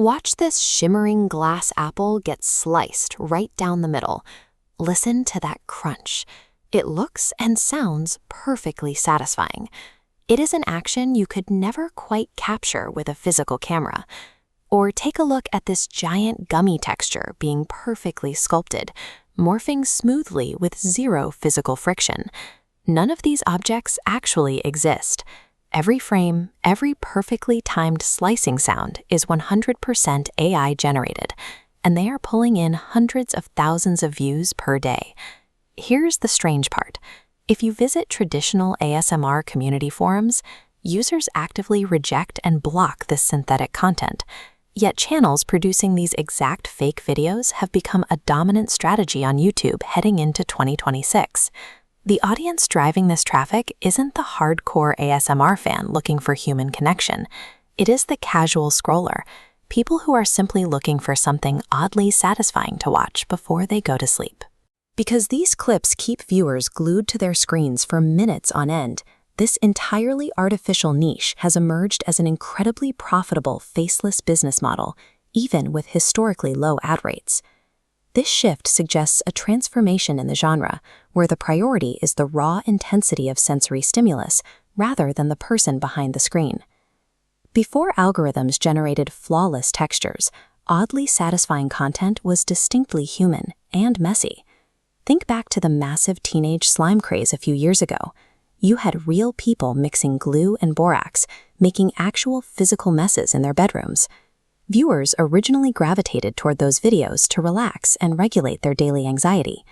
Watch this shimmering glass apple get sliced right down the middle. Listen to that crunch. It looks and sounds perfectly satisfying. It is an action you could never quite capture with a physical camera. Or take a look at this giant gummy texture being perfectly sculpted, morphing smoothly with zero physical friction. None of these objects actually exist. Every frame, every perfectly timed slicing sound is 100% AI generated, and they are pulling in hundreds of thousands of views per day. Here's the strange part. If you visit traditional ASMR community forums, users actively reject and block this synthetic content. Yet channels producing these exact fake videos have become a dominant strategy on YouTube heading into 2026. The audience driving this traffic isn't the hardcore ASMR fan looking for human connection. It is the casual scroller, people who are simply looking for something oddly satisfying to watch before they go to sleep. Because these clips keep viewers glued to their screens for minutes on end, this entirely artificial niche has emerged as an incredibly profitable faceless business model, even with historically low ad rates. This shift suggests a transformation in the genre, where the priority is the raw intensity of sensory stimulus rather than the person behind the screen. Before algorithms generated flawless textures, oddly satisfying content was distinctly human and messy. Think back to the massive teenage slime craze a few years ago. You had real people mixing glue and borax, making actual physical messes in their bedrooms. Viewers originally gravitated toward those videos to relax and regulate their daily anxiety.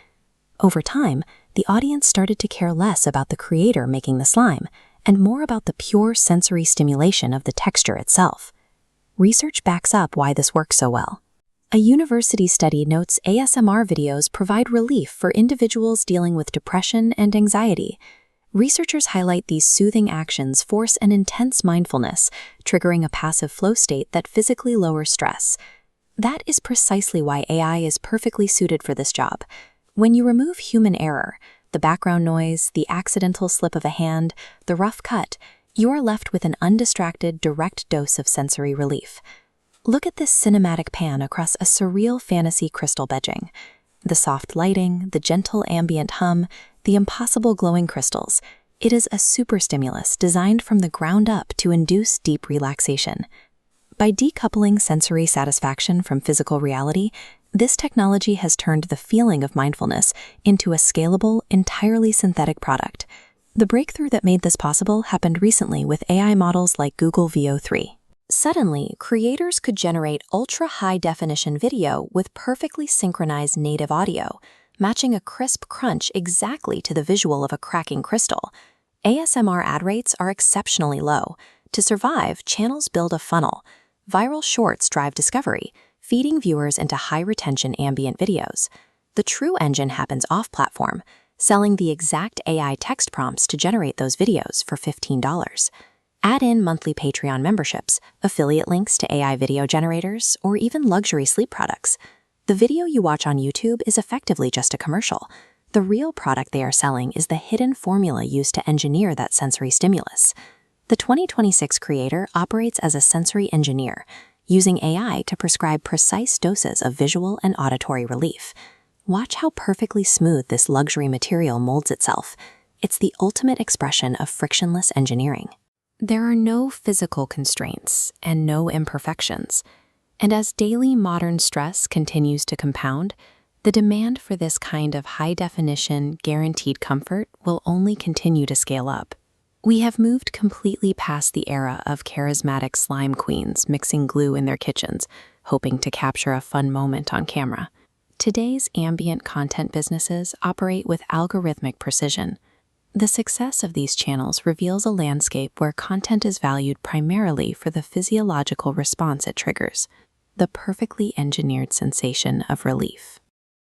Over time, the audience started to care less about the creator making the slime and more about the pure sensory stimulation of the texture itself. Research backs up why this works so well. A university study notes ASMR videos provide relief for individuals dealing with depression and anxiety. Researchers highlight these soothing actions force an intense mindfulness, triggering a passive flow state that physically lowers stress. That is precisely why AI is perfectly suited for this job. When you remove human error, the background noise, the accidental slip of a hand, the rough cut, you are left with an undistracted, direct dose of sensory relief. Look at this cinematic pan across a surreal fantasy crystal bedging. The soft lighting, the gentle ambient hum, the impossible glowing crystals. It is a super stimulus designed from the ground up to induce deep relaxation. By decoupling sensory satisfaction from physical reality, this technology has turned the feeling of mindfulness into a scalable, entirely synthetic product. The breakthrough that made this possible happened recently with AI models like Google Veo 3. Suddenly, creators could generate ultra-high-definition video with perfectly synchronized native audio, matching a crisp crunch exactly to the visual of a cracking crystal. ASMR ad rates are exceptionally low. To survive, channels build a funnel. Viral shorts drive discovery, feeding viewers into high-retention ambient videos. The true engine happens off-platform, selling the exact AI text prompts to generate those videos for $15. Add in monthly Patreon memberships, affiliate links to AI video generators, or even luxury sleep products. The video you watch on YouTube is effectively just a commercial. The real product they are selling is the hidden formula used to engineer that sensory stimulus. The 2026 creator operates as a sensory engineer, using AI to prescribe precise doses of visual and auditory relief. Watch how perfectly smooth this luxury material molds itself. It's the ultimate expression of frictionless engineering. There are no physical constraints and no imperfections. And as daily modern stress continues to compound, the demand for this kind of high-definition, guaranteed comfort will only continue to scale up. We have moved completely past the era of charismatic slime queens mixing glue in their kitchens, hoping to capture a fun moment on camera. Today's ambient content businesses operate with algorithmic precision. The success of these channels reveals a landscape where content is valued primarily for the physiological response it triggers, the perfectly engineered sensation of relief.